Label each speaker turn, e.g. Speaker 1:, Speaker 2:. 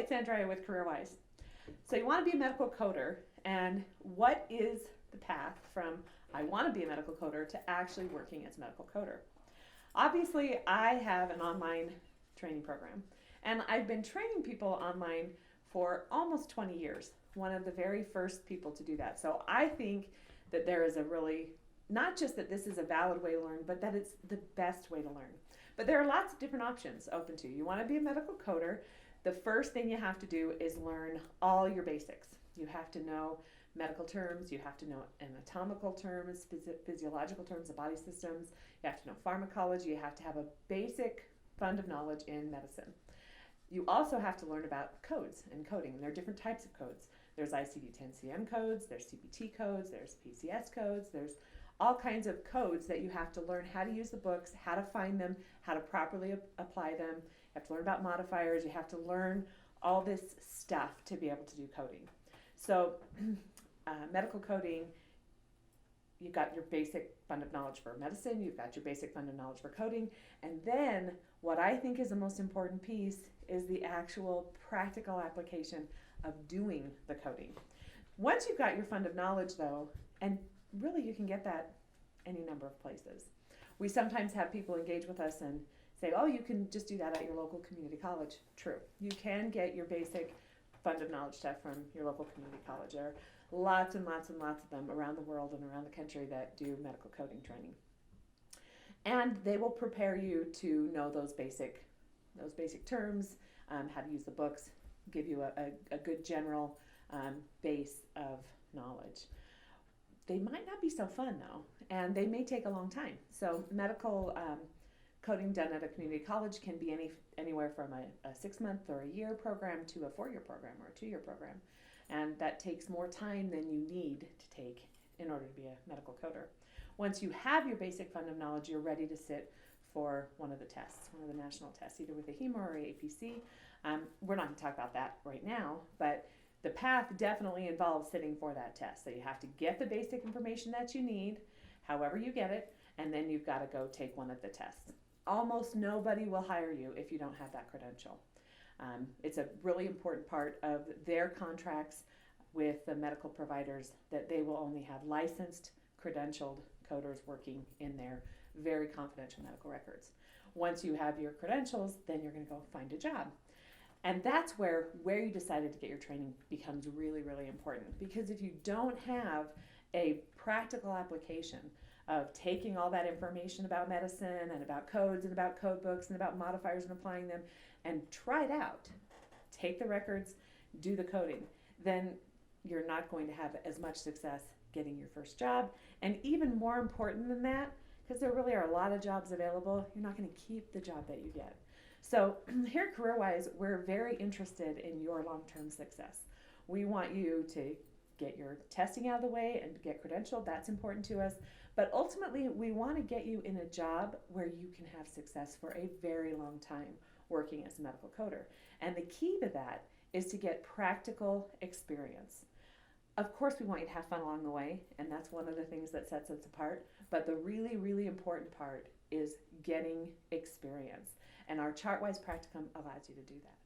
Speaker 1: it's Andrea with CareerWise. So you want to be a medical coder, and what is the path from I want to be a medical coder to actually working as a medical coder? Obviously, I have an online training program, and I've been training people online for almost 20 years, one of the very first people to do that. So I think that there is a really, not just that this is a valid way to learn, but that it's the best way to learn. But there are lots of different options open to you. You want to be a medical coder. The first thing you have to do is learn all your basics. You have to know medical terms, you have to know anatomical terms, physiological terms of body systems, you have to know pharmacology, you have to have a basic fund of knowledge in medicine. You also have to learn about codes and coding, and there are different types of codes. There's ICD-10-CM codes, there's CPT codes, there's PCS codes, there's all kinds of codes that you have to learn how to use the books, how to find them, how to properly apply them. You have to learn about modifiers. You have to learn all this stuff to be able to do coding. So medical coding, you've got your basic fund of knowledge for medicine, you've got your basic fund of knowledge for coding, and then what I think is the most important piece is the actual practical application of doing the coding. Once you've got your fund of knowledge though, and really you can get that any number of places. We sometimes have people engage with us and say, oh, you can just do that at your local community college. True. You can get your basic fund of knowledge stuff from your local community college. There are lots and lots and lots of them around the world and around the country that do medical coding training. And they will prepare you to know those basic terms, how to use the books, give you a good general base of knowledge. They might not be so fun though, and they may take a long time. So medical coding done at a community college can be anywhere from a 6-month or a year program to a 4-year program or a 2-year program. And that takes more time than you need to take in order to be a medical coder. Once you have your basic fund of knowledge, you're ready to sit for one of the tests, one of the national tests, either with a HEMA or a APC. We're not going to talk about that right now, but the path definitely involves sitting for that test. So you have to get the basic information that you need, however you get it, and then you've got to go take one of the tests. Almost nobody will hire you if you don't have that credential. It's a really important part of their contracts with the medical providers that they will only have licensed, credentialed coders working in their very confidential medical records. Once you have your credentials, then you're going to go find a job. And that's where you decided to get your training becomes really, really important. Because if you don't have a practical application of taking all that information about medicine and about codes and about code books and about modifiers and applying them and try it out, take the records, do the coding, then you're not going to have as much success getting your first job. And even more important than that, because there really are a lot of jobs available, you're not going to keep the job that you get. So here at CareerWise, we're very interested in your long-term success. We want you to get your testing out of the way and get credentialed. That's important to us. But ultimately, we want to get you in a job where you can have success for a very long time working as a medical coder. And the key to that is to get practical experience. Of course, we want you to have fun along the way, and that's one of the things that sets us apart. But the really, really important part is getting experience. And our ChartWise Practicum allows you to do that.